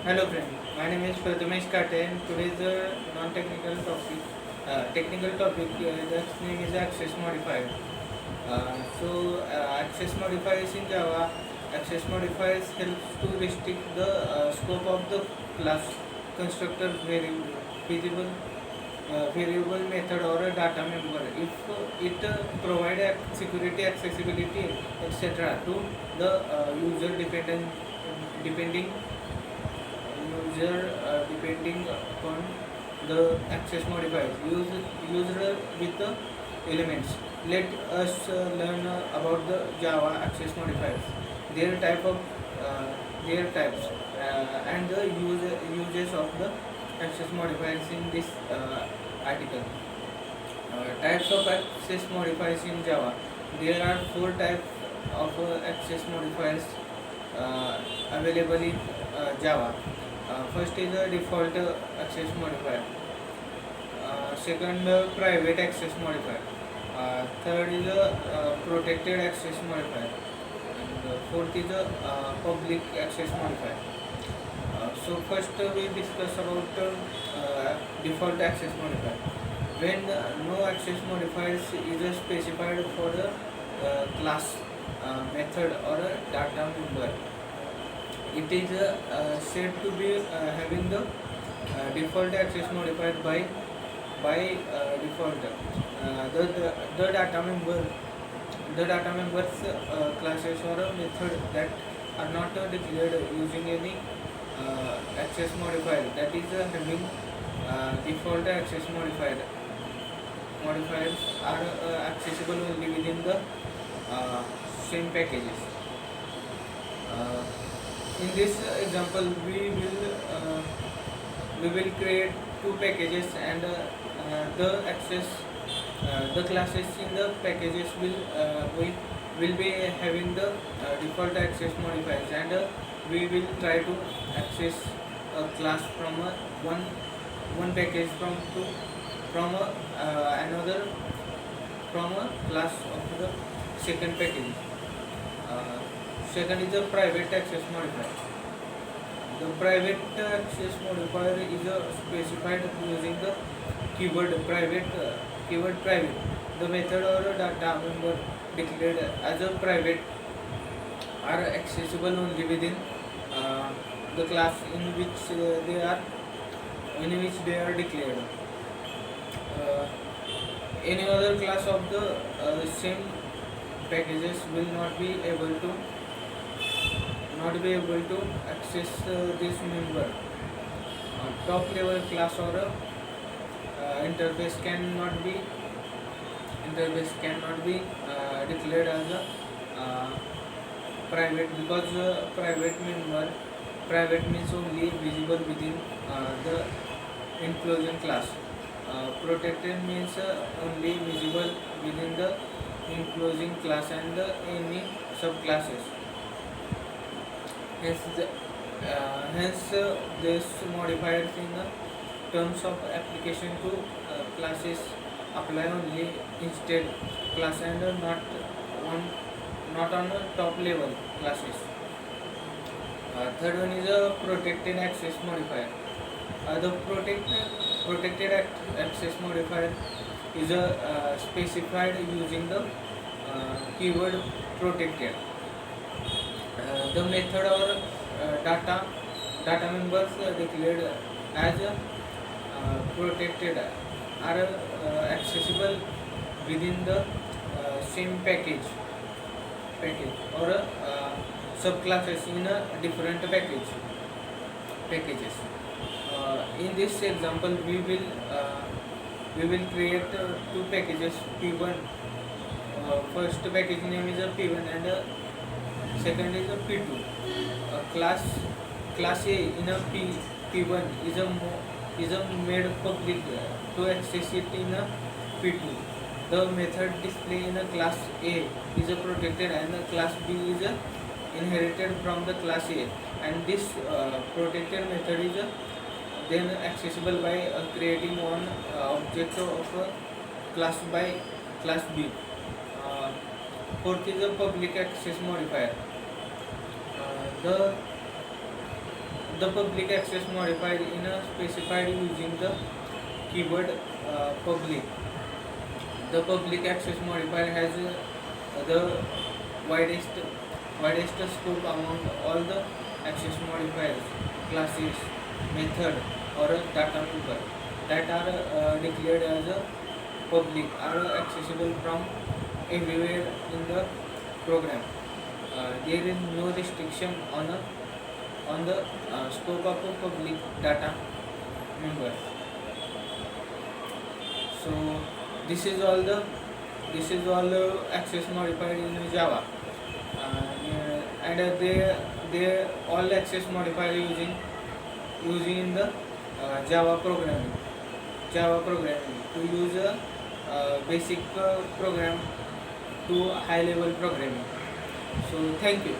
Hello friend, my name is Prathamesh Kate and today's non-technical topic, technical topic, that's name is access modifier. Access modifiers in Java, access modifiers helps to restrict the scope of the class constructor variable method or a data member if it provide security accessibility etc to the user depending depending upon the access modifiers used with the elements. Let us learn about the Java access modifiers, their type of their types, and the uses of the access modifiers in this article. Types of access modifiers in Java. There are four types of access modifiers available in Java. First is a default access modifier. Second, private access modifier. Third is a protected access modifier. And fourth is a public access modifier. So first we discuss about default access modifier. When no access modifiers is specified for the class, method or a data member, it is said to be having the default access modifier by default. The data member the data members classes or a method that are not declared using any access modifier, that is having default access modifiers are accessible only within the same packages. uh, in this example we will create two packages and the classes in the packages will be having the default access modifiers, and we will try to access a class from one package from another from a class of the second package. uh, Second is a private access modifier. The private access modifier is specified using the keyword private. The method or data member declared as a private are accessible only within uh, the class in which they are declared. Uh, any other class of the same packages will not be able to access this member. Top level class or interface cannot be declared as a uh, private, because private means only visible within the inclusion class. Protected means only visible within the including class and any subclasses. Hence, this modifiers in the terms of application to classes apply only instead class, and on not on the top level classes. Third one is a protected access modifier. The protected access modifier is specified using the keyword protected. The method or data members declared as protected are accessible within the same package or subclasses in a different packages. In this example, we will create two packages P1. First package name is a P1 and second is a P2. Class A in a P1 is a made public to access it in a P2. The method display in a class A is a protected, and the class B is a inherited from the class A, and this protected method is then accessible by creating one object of a class by class B. Uh, Fourth is a public access modifier. Uh, the the public access modifier in a specified using the keyword public. The public access modifier has the widest scope among all the access modifiers, classes, method, or data type that are declared as a public are accessible from everywhere in the program. There is no restriction on the scope of a public data member. So this is all the access modifier in Java, and they all access modifier using in the Java programming. To use a basic program to high level programming. So thank you.